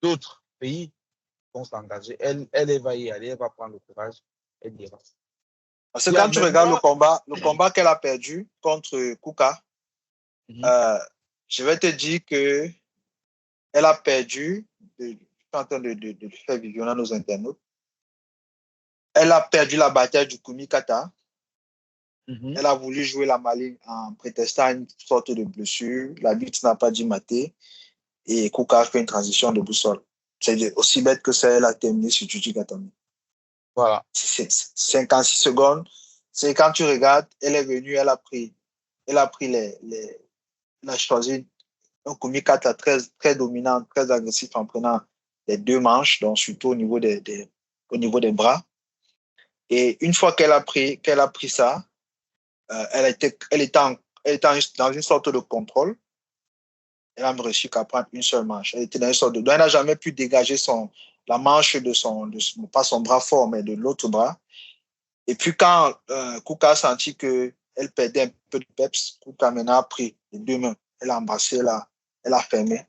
d'autres pays vont s'engager. Elle va y aller, elle va prendre le courage, elle ira. Parce que quand tu regardes le combat qu'elle a perdu contre Kuka, je vais te dire que elle a perdu, je suis en train de faire visionner à nos internautes, elle a perdu la bataille du Kumikata. Elle a voulu jouer la maline en prétextant une sorte de blessure. L'arbitre n'a pas dit mater. Et Kuka a fait une transition de boussole. C'est aussi bête que ça, elle a terminé sur Juji Gatame. Voilà. C'est 56 secondes. C'est quand tu regardes, elle est venue, elle a pris elle a choisi un Kumikata très, très dominant, très agressif en prenant les 2 manches, donc surtout au niveau des bras. Et une fois qu'elle a pris ça, elle était dans une sorte de contrôle. Elle a réussi qu'à prendre une seule manche. Elle était dans une sorte de. Donc elle n'a jamais pu dégager la manche pas son bras fort, mais de l'autre bras. Et puis quand Kuka a senti qu'elle perdait un peu de peps, Kuka maintenant a pris les 2 mains. Elle a embrassé, elle a fermé.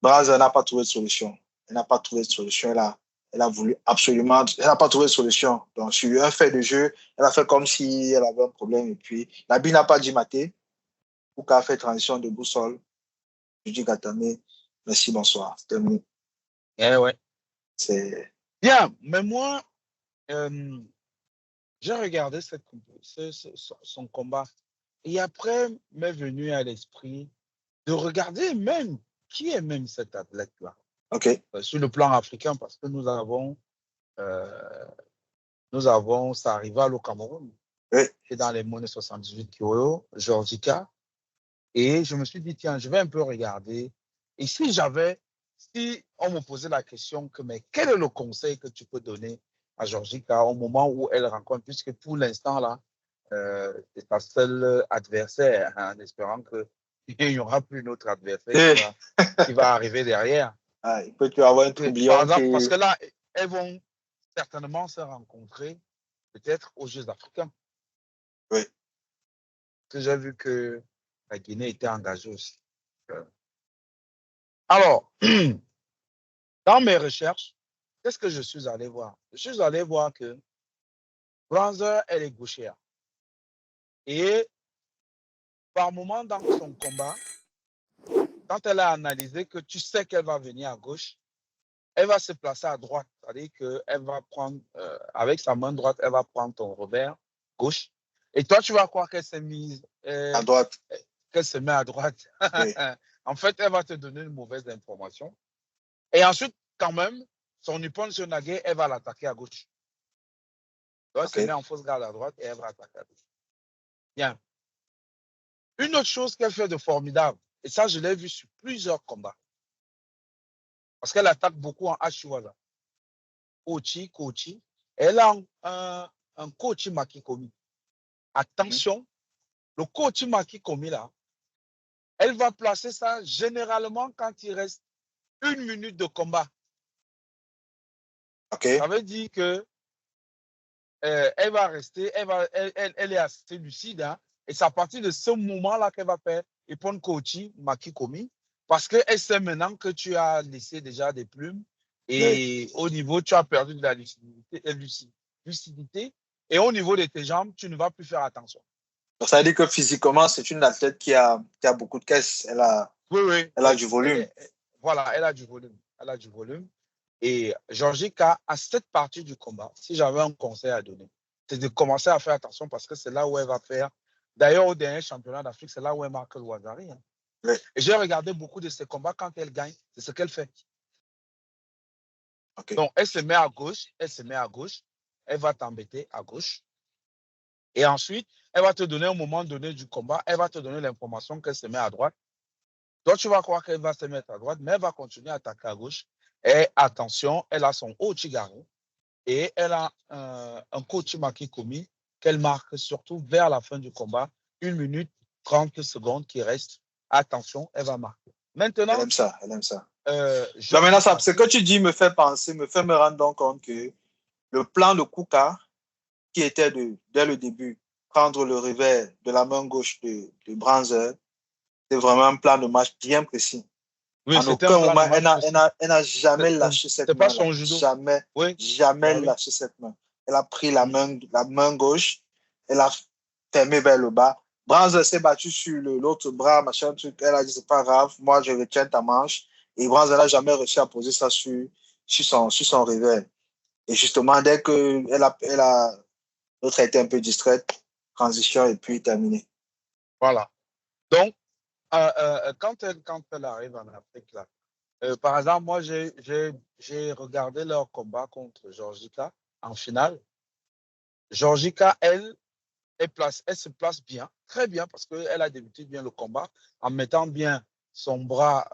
Braza n'a pas trouvé de solution. Elle n'a pas trouvé de solution. Elle a voulu absolument. Elle n'a pas trouvé de solution. Donc, sur un fait de jeu, elle a fait comme si elle avait un problème. Et puis, la bille n'a pas dit mater. Kuka a fait transition de boussole. Je dis Gatame, merci, bonsoir. C'est terminé. Ouais. C'est. Bien, mais moi, j'ai regardé son combat. Et après, m'est venu à l'esprit de regarder même qui est même cet athlète-là. OK. Sur le plan africain, parce que nous avons sa rivale au Cameroun. Oui. C'est dans les monnaies 78 kilos, Georgica. Et je me suis dit, tiens, je vais un peu regarder. Et si on me posait la question mais quel est le conseil que tu peux donner à Georgica au moment où elle rencontre, puisque pour l'instant, là, c'est sa seule adversaire, hein, en espérant qu'il n'y aura plus notre adversaire qui va arriver derrière. Il peut y avoir un troublion. Par exemple, parce que là, elles vont certainement se rencontrer peut-être aux Jeux africains. Oui. Parce que j'ai vu que la Guinée était engagée aussi. Alors, dans mes recherches, qu'est-ce que je suis allé voir? Je suis allé voir que Bronzer, elle est gauchère. Et par moment dans son combat, quand elle a analysé que tu sais qu'elle va venir à gauche, elle va se placer à droite. C'est-à-dire qu'elle va prendre, avec sa main droite, elle va prendre ton revers gauche. Et toi, tu vas croire qu'elle s'est mise, À droite. qu'elle se met à droite. Oui. En fait, elle va te donner une mauvaise information. Et ensuite, quand même, son Nippon Shonage, elle va l'attaquer à gauche. Donc, elle se met en fausse garde à droite et elle va attaquer à gauche. Bien. Une autre chose qu'elle fait de formidable, et ça, je l'ai vu sur plusieurs combats, parce qu'elle attaque beaucoup en Ashiwaza. Kochi. Elle a un Kochi Makikomi. Attention, le Kochi Makikomi, là, elle va placer ça généralement quand il reste 1 minute de combat. Ça veut dire que elle va rester, elle est assez lucide, hein, et c'est à partir de ce moment-là qu'elle va faire Ippon Kochi Makikomi, parce qu'elle sait maintenant que tu as laissé déjà des plumes et au niveau, tu as perdu de la lucidité et au niveau de tes jambes, tu ne vas plus faire attention. Donc, ça veut dire que physiquement, c'est une athlète qui a beaucoup de caisses. Elle a du volume. Voilà, elle a du volume. Elle a du volume. Et Georgica, à cette partie du combat, si j'avais un conseil à donner, c'est de commencer à faire attention parce que c'est là où elle va faire. D'ailleurs, au dernier championnat d'Afrique, c'est là où elle marque le Ouazzari. Hein. Oui. Et j'ai regardé beaucoup de ses combats. Quand elle gagne, c'est ce qu'elle fait. Donc, elle se met à gauche. Elle va t'embêter à gauche. Et ensuite, elle va te donner, au moment donné du combat, elle va te donner l'information qu'elle se met à droite. Donc, tu vas croire qu'elle va se mettre à droite, mais elle va continuer à attaquer à gauche. Et attention, elle a son Ochigari et elle a un Kochi Makikomi qu'elle marque surtout vers la fin du combat. 1 minute 30 secondes qui reste. Attention, elle va marquer. Maintenant, elle aime ça. maintenant, ce que tu dis me fait me rendre compte que le plan de Kuka, qui était dès le début, prendre le revers de la main gauche de Branzer, c'est vraiment un plan de match bien précis. Oui, en aucun moment, elle n'a jamais lâché cette main. C'est pas son judo. Jamais lâché cette main. Elle a pris la main gauche, elle a fermé vers le bas. Branzer s'est battu sur l'autre bras, machin truc. Elle a dit, c'est pas grave, moi je retiens ta manche. Et Branzer n'a jamais réussi à poser ça sur son revers. Et justement, dès que l'autre a été un peu distraite, transition et puis terminé. Voilà. Donc, quand elle arrive en Afrique, là, par exemple, moi, j'ai regardé leur combat contre Georgica en finale. Georgica, elle se place bien, très bien, parce qu'elle a débuté bien le combat en mettant bien son bras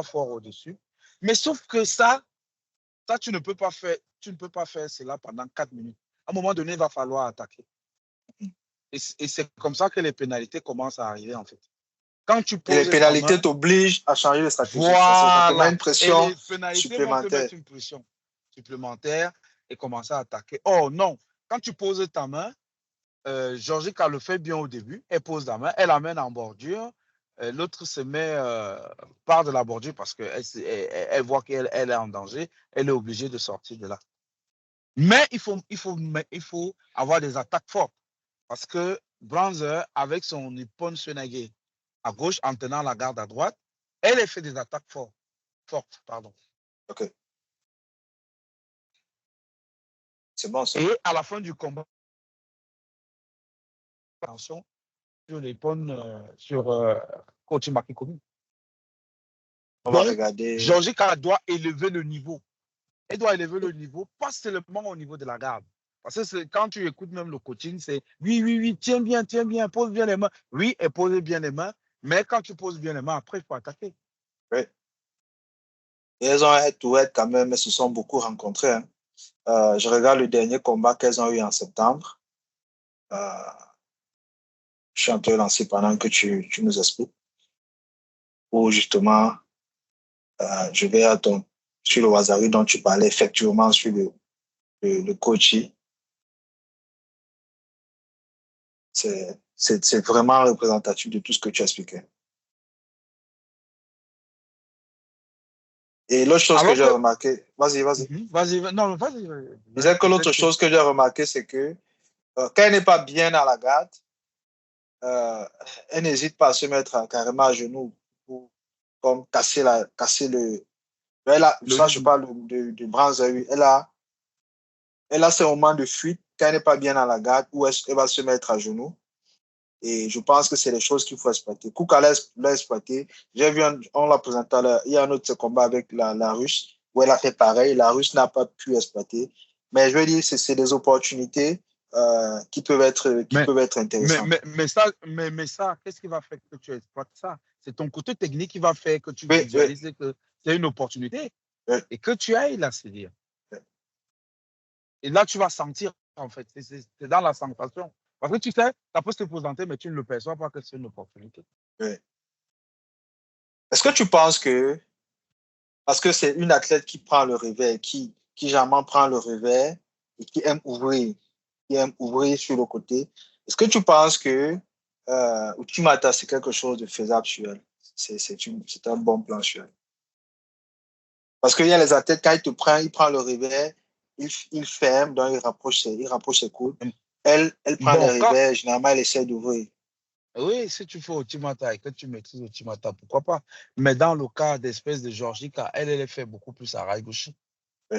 fort au-dessus. Mais sauf que ça, tu ne peux pas faire cela pendant 4 minutes. À un moment donné, il va falloir attaquer. Et c'est comme ça que les pénalités commencent à arriver, en fait. Quand tu poses et les pénalités t'obligent à changer de stratégie. Voilà. Ça te met une pression et les pénalités vont te mettre une pression supplémentaire et commencer à attaquer. Oh non, quand tu poses ta main, Georgica le fait bien au début. Elle pose la main, elle amène en bordure. L'autre se met part de la bordure parce qu'elle voit qu'elle est en danger. Elle est obligée de sortir de là. Mais il faut avoir des attaques fortes parce que Branzer, avec son Nippon Shonage à gauche en tenant la garde à droite, elle a fait des attaques fortes. Ok. C'est bon ça. Et à la fin du combat, attention sur les ponts sur Kochi Makikomi. On va regarder. Georgica doit élever le niveau. Elle doit élever le niveau, pas seulement au niveau de la garde. Parce que quand tu écoutes même le coaching, c'est oui, tiens bien, pose bien les mains. Oui, elle pose bien les mains, mais quand tu poses bien les mains, après, il faut attaquer. Oui. Et elles ont head-to-head quand même, elles se sont beaucoup rencontrées. Hein. Je regarde le dernier combat qu'elles ont eu en septembre. Je suis un peu lancé pendant que tu nous expliques. Où justement, je vais sur le Ouazzari dont tu parlais, effectivement sur le coaching. C'est vraiment représentatif de tout ce que tu as expliqué. Et l'autre chose que j'ai remarqué, vas-y. Non, vas-y. Je disais que l'autre chose que j'ai remarqué, c'est que quand elle n'est pas bien à la garde, elle n'hésite pas à se mettre carrément à genoux pour comme casser le Ça, je parle de Brands, oui. Elle a ses moments de fuite quand elle n'est pas bien dans la garde où elle va se mettre à genoux. Et je pense que c'est des choses qu'il faut exploiter. Kuka l'a exploité. J'ai vu, on l'a présenté à l'heure, il y a un autre combat avec la Russe où elle a fait pareil. La Russe n'a pas pu exploiter. Mais je veux dire, c'est des opportunités qui peuvent être intéressantes. Mais ça, qu'est-ce qui va faire que tu exploites ça? C'est ton côté technique qui va faire que tu Oui, visualises que c'est une opportunité et que tu ailles là, c'est dire. Et là, tu vas sentir, en fait, c'est dans la sensation. Parce que tu sais, ça peut se présenter, mais tu ne le perçois pas que c'est une opportunité. Oui. Est-ce que tu penses que, parce que c'est une athlète qui prend le revers, qui généralement prend le revers et qui aime ouvrir sur le côté, est-ce que tu penses que Uchimata, c'est quelque chose de faisable sur elle? C'est un bon plan sur elle. Parce qu'il y a les athlètes, quand il prend le revers, il ferme, donc il rapproche ses coudes. Elle prend les revers, généralement, elle essaie d'ouvrir. Oui, si tu fais Uchimata et que tu maîtrises Uchimata, pourquoi pas. Mais dans le cas d'espèce de Georgica, elle fait beaucoup plus à Raigoshi. Oui.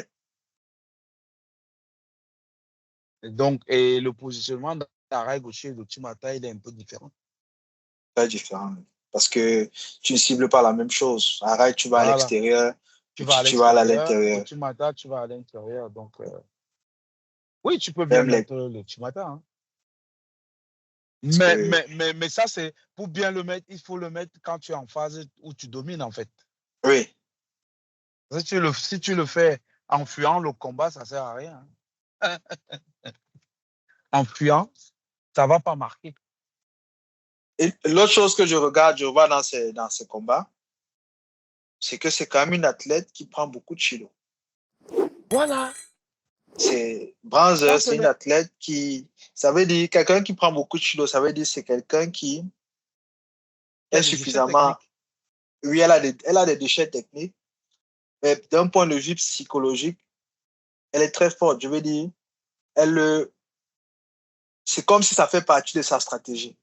Et le positionnement d'Arai Gaucher et d'Uchimata, il est un peu différent. Très différent. Parce que tu ne cibles pas la même chose. Arai, tu vas à l'extérieur. Tu vas à l'intérieur. Uchimata, tu vas à l'intérieur. Donc, oui, tu peux bien mettre l'Uchimata. Hein. Mais ça, c'est pour bien le mettre, il faut le mettre quand tu es en phase où tu domines, en fait. Oui. Si tu le fais en fuyant le combat, ça ne sert à rien. Hein. En fuyant, ça ne va pas marquer. Et l'autre chose que je vois dans ces combats, c'est que c'est quand même une athlète qui prend beaucoup de kilos. Voilà. Branzer, c'est une athlète qui, ça veut dire quelqu'un qui prend beaucoup de kilos, ça veut dire c'est quelqu'un qui est suffisamment. Oui, elle a des déchets techniques, mais d'un point de vue psychologique, elle est très forte. Je veux dire, c'est comme si ça fait partie de sa stratégie.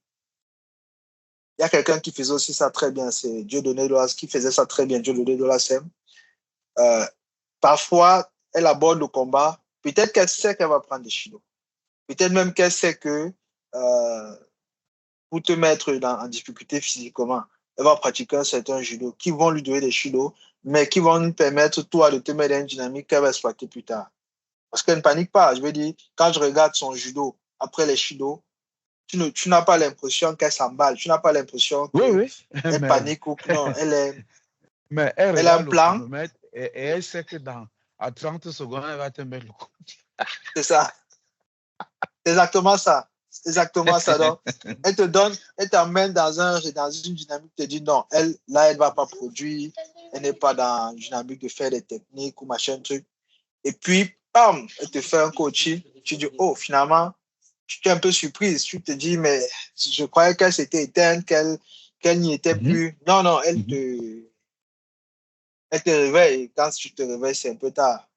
Il y a quelqu'un qui faisait aussi ça très bien, c'est Dieudonné Dolas qui faisait ça très bien, Dieudonné Dolasem. Parfois, elle aborde le combat, peut-être qu'elle sait qu'elle va prendre des kilos. Peut-être même qu'elle sait que pour te mettre en difficulté physiquement, elle va pratiquer un certain judo qui vont lui donner des kilos, mais qui vont lui permettre, toi, de te mettre dans une dynamique qu'elle va exploiter plus tard. Parce qu'elle ne panique pas. Je veux dire, quand je regarde son judo après les kilos, tu n'as pas l'impression qu'elle s'emballe. Tu n'as pas l'impression qu'elle panique ou que non, elle est. Mais elle a un plan. Et elle sait que à 30 secondes, elle va te mettre le coup. C'est ça. C'est exactement ça. Exactement ça. Donc, elle t'emmène dans une dynamique, te dit non, elle ne va pas produire, elle n'est pas dans une dynamique de faire des techniques ou machin truc. Et puis, bam, elle te fait un coaching. Tu dis, oh, finalement, tu es un peu surprise. Tu te dis, mais je croyais qu'elle s'était éteinte, qu'elle n'y était plus. Non, elle te réveille. Quand tu te réveilles, c'est un peu tard.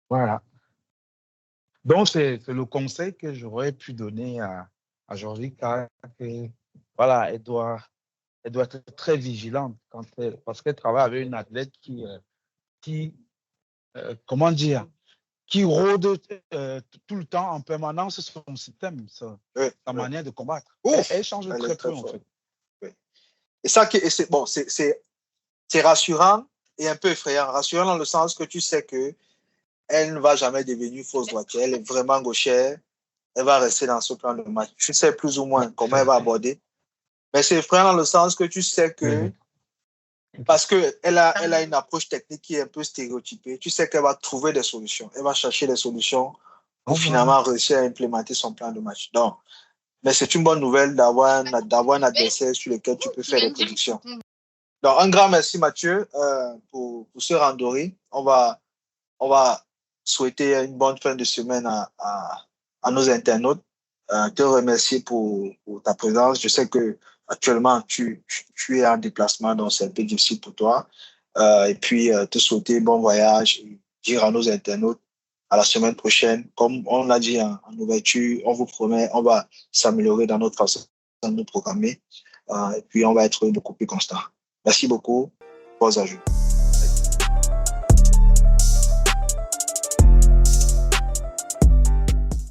Voilà. Donc, c'est le conseil que j'aurais pu donner à Georgica. Voilà, elle doit être très vigilante parce qu'elle travaille avec une athlète qui comment dire, qui rôde tout le temps en permanence son système, sa manière de combattre. Elle change très peu, en fait. Oui. Et ça, c'est bon, c'est rassurant et un peu effrayant. Rassurant dans le sens que tu sais que elle ne va jamais devenir fausse droitière. Elle est vraiment gauchère. Elle va rester dans ce plan de match. Tu sais plus ou moins comment elle va aborder. Mais c'est effrayant dans le sens que tu sais que parce qu'elle a une approche technique qui est un peu stéréotypée. Tu sais qu'elle va trouver des solutions. Elle va chercher des solutions pour finalement réussir à implémenter son plan de match. Donc, mais c'est une bonne nouvelle d'avoir un adversaire sur lequel tu peux faire des prédictions. Donc, un grand merci, Mathieu, pour ce randori. On va souhaiter une bonne fin de semaine à nos internautes. Te remercier pour ta présence. Je sais que actuellement tu es en déplacement, donc c'est un peu difficile pour toi. Et puis, te souhaiter bon voyage et dire à nos internautes à la semaine prochaine. Comme on l'a dit en ouverture, on vous promet, on va s'améliorer dans notre façon de nous programmer. Et puis, on va être beaucoup plus constant. Merci beaucoup. Bons ajouts.